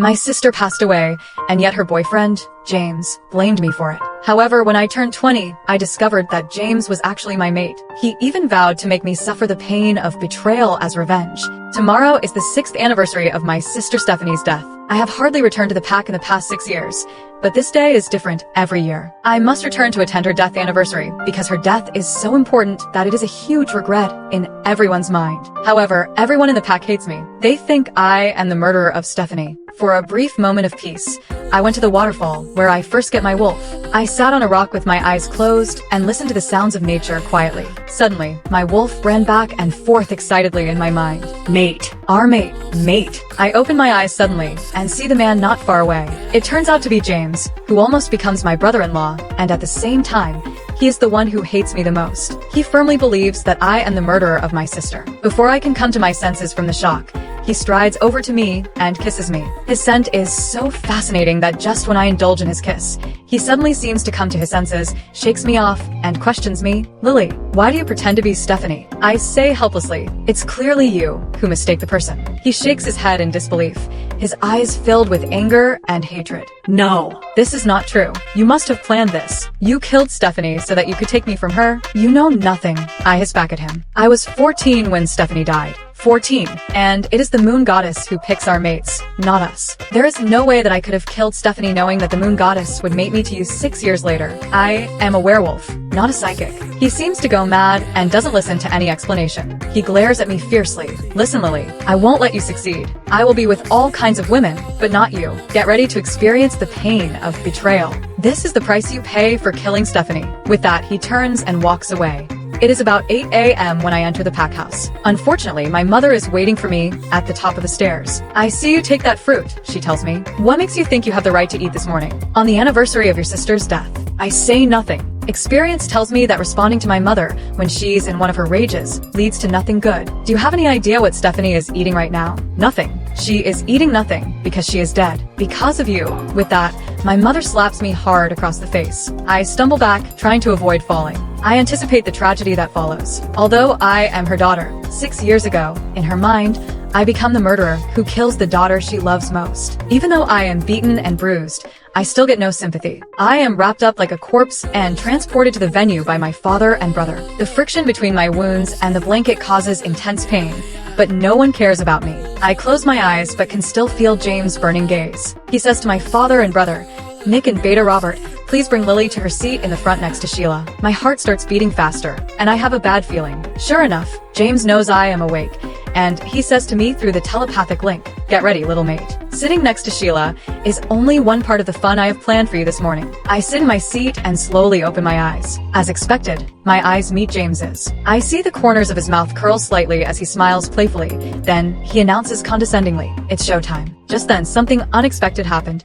My sister passed away, and yet her boyfriend, James, blamed me for it. However, when I turned 20, I discovered that James was actually my mate. He even vowed to make me suffer the pain of betrayal as revenge. Tomorrow is the 6th anniversary of my sister Stephanie's death. I have hardly returned to the pack in the past 6 years, but this day is different every year. I must return to attend her death anniversary because her death is so important that it is a huge regret in everyone's mind. However, everyone in the pack hates me. They think I am the murderer of Stephanie. For a brief moment of peace, I went to the waterfall where I first get my wolf. I sat on a rock with my eyes closed and listened to the sounds of nature quietly. Suddenly, my wolf ran back and forth excitedly in my mind. Mate. Our mate. Mate. I open my eyes suddenly and see the man not far away. It turns out to be James, who almost becomes my brother-in-law, and at the same time, he is the one who hates me the most. He firmly believes that I am the murderer of my sister. Before I can come to my senses from the shock, he strides over to me and kisses me. His scent is so fascinating that just when I indulge in his kiss, he suddenly seems to come to his senses, shakes me off, and questions me. Lily, why do you pretend to be Stephanie? I say helplessly, it's clearly you who mistake the person. He shakes his head in disbelief, his eyes filled with anger and hatred. No, this is not true. You must have planned this. You killed Stephanie so that you could take me from her. You know nothing. I hiss back at him. I was 14 when Stephanie died. 14, and it is the moon goddess who picks our mates, not us. There is no way that I could have killed Stephanie knowing that the moon goddess would mate me to you 6 years later. I am a werewolf, not a psychic. He seems to go mad and doesn't listen to any explanation. He glares at me fiercely. Listen, Lily, I won't let you succeed. I will be with all kinds of women, but not you. Get ready to experience the pain of betrayal. This is the price you pay for killing Stephanie. With that, he turns and walks away. It is about 8 a.m. when I enter the pack house. Unfortunately, my mother is waiting for me at the top of the stairs. I see you take that fruit, she tells me. What makes you think you have the right to eat this morning? On the anniversary of your sister's death. I say nothing. Experience tells me that responding to my mother when she's in one of her rages leads to nothing good. Do you have any idea what Stephanie is eating right now? Nothing. She is eating nothing because she is dead. Because of you. With that, my mother slaps me hard across the face. I stumble back, trying to avoid falling. I anticipate the tragedy that follows. Although I am her daughter, 6 years ago, in her mind, I become the murderer who kills the daughter she loves most. Even though I am beaten and bruised, I still get no sympathy. I am wrapped up like a corpse and transported to the venue by my father and brother. The friction between my wounds and the blanket causes intense pain, but no one cares about me. I close my eyes but can still feel James' burning gaze. He says to my father and brother, Nick and Beta Robert, please bring Lily to her seat in the front next to Sheila. My heart starts beating faster, and I have a bad feeling. Sure enough, James knows I am awake, and he says to me through the telepathic link, get ready, little mate. Sitting next to Sheila is only one part of the fun I have planned for you this morning. I sit in my seat and slowly open my eyes. As expected, my eyes meet James's. I see the corners of his mouth curl slightly as he smiles playfully. Then, he announces condescendingly, it's showtime. Just then, something unexpected happened.